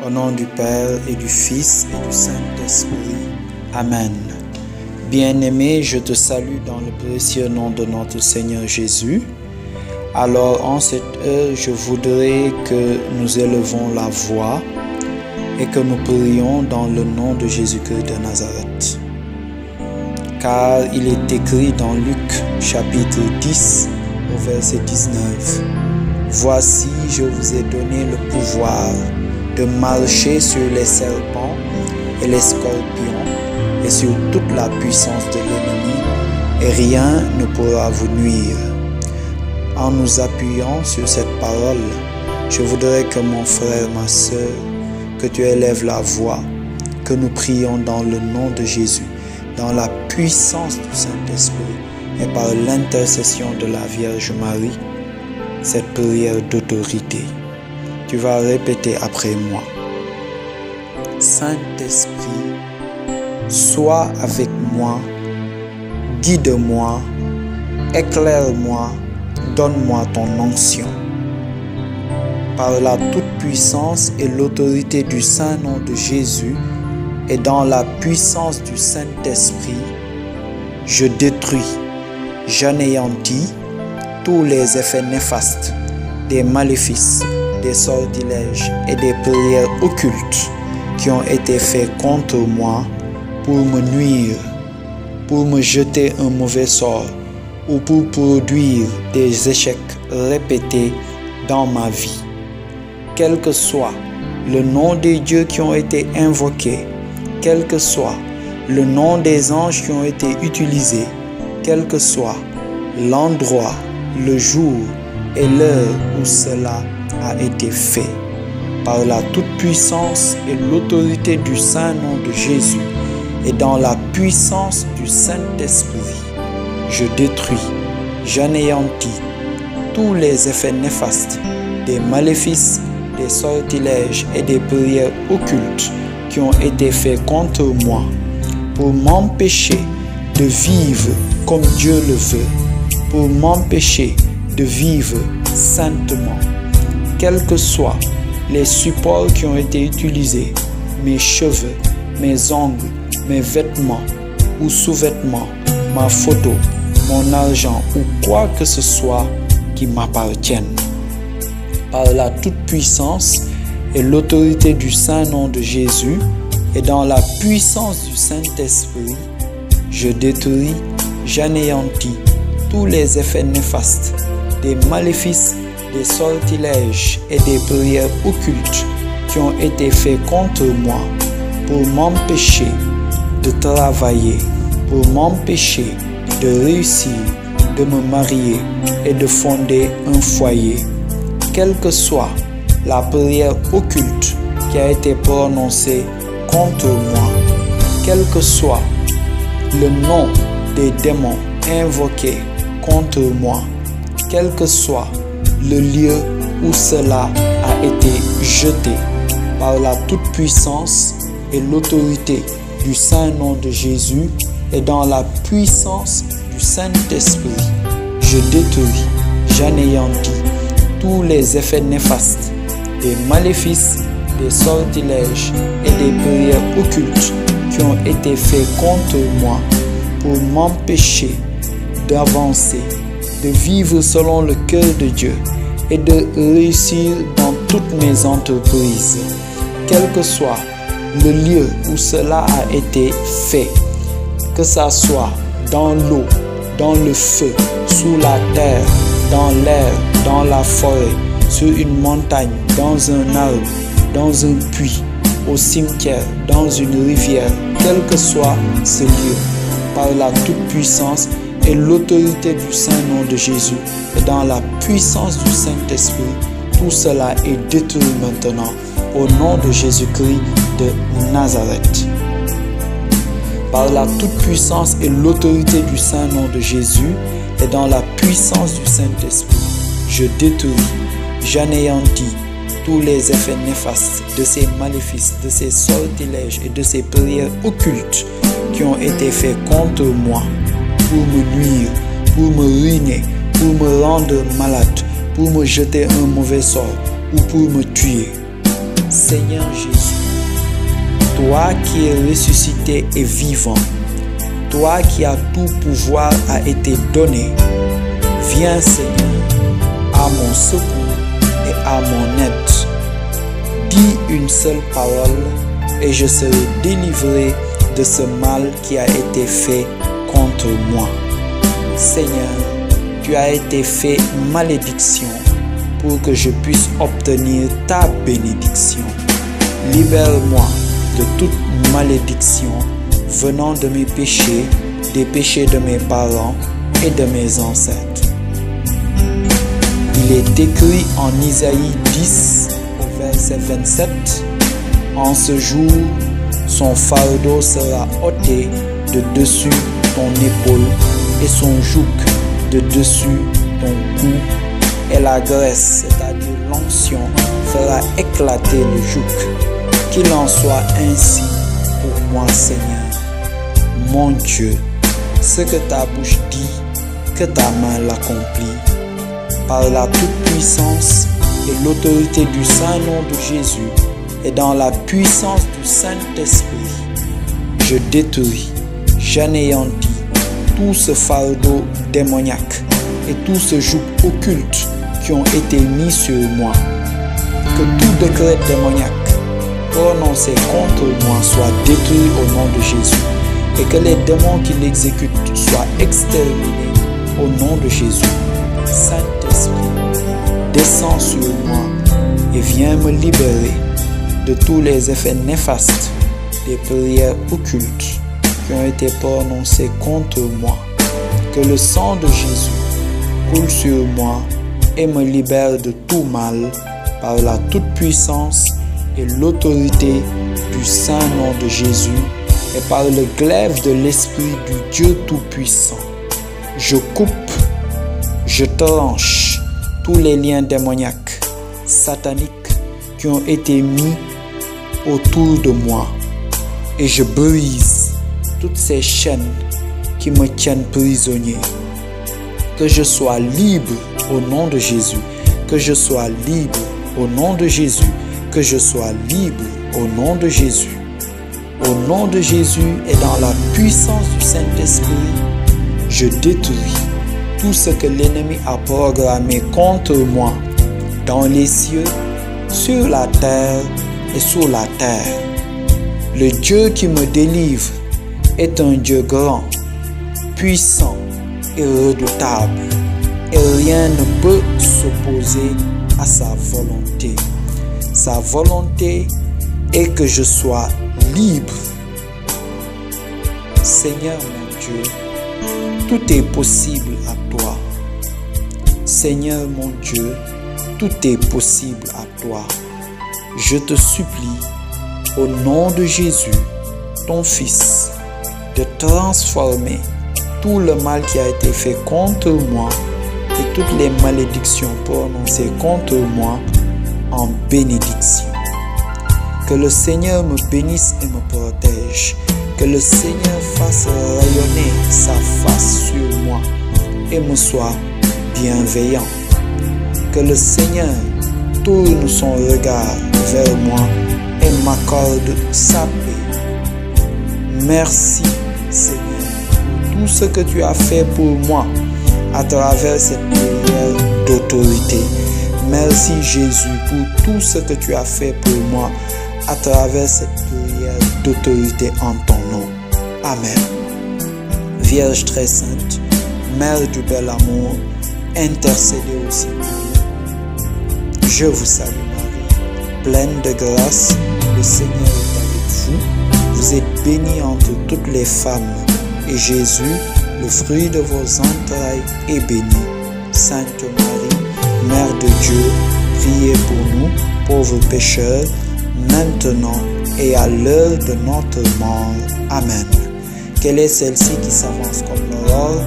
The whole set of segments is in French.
Au nom du Père et du Fils et du Saint-Esprit. Amen. Bien-aimé, je te salue dans le précieux nom de notre Seigneur Jésus. Alors, en cette heure, je voudrais que nous élevons la voix et que nous prions dans le nom de Jésus-Christ de Nazareth. Car il est écrit dans Luc chapitre 10 au verset 19. Voici, je vous ai donné le pouvoir de marcher sur les serpents et les scorpions et sur toute la puissance de l'ennemi, et rien ne pourra vous nuire. En nous appuyant sur cette parole, je voudrais que mon frère, ma sœur, que tu élèves la voix, que nous prions dans le nom de Jésus, dans la puissance du Saint-Esprit et par l'intercession de la Vierge Marie, cette prière d'autorité. Tu vas répéter après moi. Saint-Esprit, sois avec moi, guide-moi, éclaire-moi, donne-moi ton onction. Par la toute-puissance et l'autorité du Saint-Nom de Jésus et dans la puissance du Saint-Esprit, je détruis, j'anéantis tous les effets néfastes des maléfices, des sortilèges et des prières occultes qui ont été faits contre moi pour me nuire, pour me jeter un mauvais sort ou pour produire des échecs répétés dans ma vie. Quel que soit le nom des dieux qui ont été invoqués, quel que soit le nom des anges qui ont été utilisés, quel que soit l'endroit, le jour et l'heure où cela a été fait, par la toute-puissance et l'autorité du Saint-Nom de Jésus et dans la puissance du Saint-Esprit, je détruis, j'anéantis tous les effets néfastes des maléfices, des sortilèges et des prières occultes qui ont été faits contre moi pour m'empêcher de vivre comme Dieu le veut, pour m'empêcher de vivre saintement. Quels que soient les supports qui ont été utilisés, mes cheveux, mes ongles, mes vêtements ou sous-vêtements, ma photo, mon argent ou quoi que ce soit qui m'appartienne. Par la toute-puissance et l'autorité du Saint-Nom de Jésus et dans la puissance du Saint-Esprit, je détruis, j'anéantis tous les effets néfastes des maléfices, des sortilèges et des prières occultes qui ont été faits contre moi pour m'empêcher de travailler, pour m'empêcher de réussir, de me marier et de fonder un foyer. Quelle que soit la prière occulte qui a été prononcée contre moi, quel que soit le nom des démons invoqués contre moi, quel que soit le lieu où cela a été jeté, par la toute-puissance et l'autorité du Saint-Nom de Jésus et dans la puissance du Saint-Esprit, je détruis, j'anéantis tous les effets néfastes des maléfices, des sortilèges et des prières occultes qui ont été faits contre moi pour m'empêcher d'avancer, de vivre selon le cœur de Dieu et de réussir dans toutes mes entreprises. Quel que soit le lieu où cela a été fait, que ça soit dans l'eau, dans le feu, sous la terre, dans l'air, dans la forêt, sur une montagne, dans un arbre, dans un puits, au cimetière, dans une rivière, quel que soit ce lieu, par la toute-puissance et l'autorité du Saint-Nom de Jésus et dans la puissance du Saint-Esprit, tout cela est détruit maintenant au nom de Jésus-Christ de Nazareth. Par la toute-puissance et l'autorité du Saint-Nom de Jésus et dans la puissance du Saint-Esprit, je détruis, j'anéantis tous les effets néfastes de ces maléfices, de ces sortilèges et de ces prières occultes qui ont été faits contre moi pour me nuire, pour me ruiner, pour me rendre malade, pour me jeter un mauvais sort ou pour me tuer. Seigneur Jésus, toi qui es ressuscité et vivant, toi qui as tout pouvoir a été donné, viens Seigneur à mon secours et à mon aide. Dis une seule parole et je serai délivré de ce mal qui a été fait contre moi. Seigneur, tu as été fait malédiction pour que je puisse obtenir ta bénédiction. Libère-moi de toute malédiction venant de mes péchés, des péchés de mes parents et de mes ancêtres. Il est écrit en Isaïe 10, au verset 27, « En ce jour, son fardeau sera ôté de dessus ton épaule et son joug de dessus ton cou, et la graisse, c'est-à-dire l'onction, fera éclater le joug. Qu'il en soit ainsi pour moi, Seigneur. Mon Dieu, ce que ta bouche dit, que ta main l'accomplit. Par la toute-puissance et l'autorité du Saint-Nom de Jésus et dans la puissance du Saint-Esprit, je détruis, j'anéantis tout ce fardeau démoniaque et tout ce joug occulte qui ont été mis sur moi. Que tout décret démoniaque prononcé contre moi soit détruit au nom de Jésus et que les démons qui l'exécutent soient exterminés au nom de Jésus. Saint-Esprit, descends sur moi et viens me libérer de tous les effets néfastes des prières occultes qui ont été prononcées contre moi. Que le sang de Jésus coule sur moi et me libère de tout mal par la toute-puissance et l'autorité du Saint-Nom de Jésus et par le glaive de l'Esprit du Dieu Tout-Puissant. Je coupe, je tranche tous les liens démoniaques, sataniques qui ont été mis autour de moi et je brise toutes ces chaînes qui me tiennent prisonnier. Que je sois libre au nom de Jésus, que je sois libre au nom de Jésus, que je sois libre au nom de Jésus. Au nom de Jésus et dans la puissance du Saint-Esprit, je détruis tout ce que l'ennemi a programmé contre moi dans les cieux, sur la terre et sous la terre. Le Dieu qui me délivre est un Dieu grand, puissant et redoutable, et rien ne peut s'opposer à sa volonté. Sa volonté est que je sois libre. Seigneur mon Dieu, tout est possible à toi. Seigneur mon Dieu, tout est possible à toi. Je te supplie, au nom de Jésus, ton Fils, de transformer tout le mal qui a été fait contre moi et toutes les malédictions prononcées contre moi en bénédiction. Que le Seigneur me bénisse et me protège. Que le Seigneur fasse rayonner sa face sur moi et me soit bienveillant. Que le Seigneur tourne son regard vers moi et m'accorde sa paix. Merci Seigneur pour tout ce que tu as fait pour moi à travers cette prière d'autorité. Merci Jésus pour tout ce que tu as fait pour moi à travers cette prière d'autorité en ton nom. Amen. Vierge très sainte, Mère du bel amour, intercédez aussi pour nous. Je vous salue Marie, pleine de grâce, le Seigneur est avec vous. Vous êtes bénie entre toutes les femmes, et Jésus, le fruit de vos entrailles, est béni. Sainte Marie, Mère de Dieu, priez pour nous, pauvres pécheurs, maintenant et à l'heure de notre mort. Amen. Quelle est celle-ci qui s'avance comme l'aurore,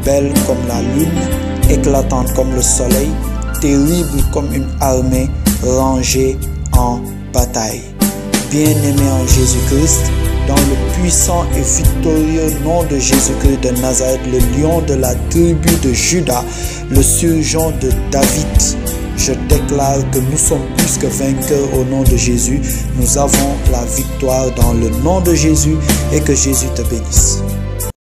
belle comme la lune, éclatante comme le soleil, terrible comme une armée rangée en bataille? Bien-aimé en Jésus-Christ, dans le puissant et victorieux nom de Jésus-Christ de Nazareth, le lion de la tribu de Juda, le surgeon de David, Je déclare que nous sommes plus que vainqueurs au nom de Jésus. Nous avons la victoire dans le nom de Jésus et que Jésus te bénisse.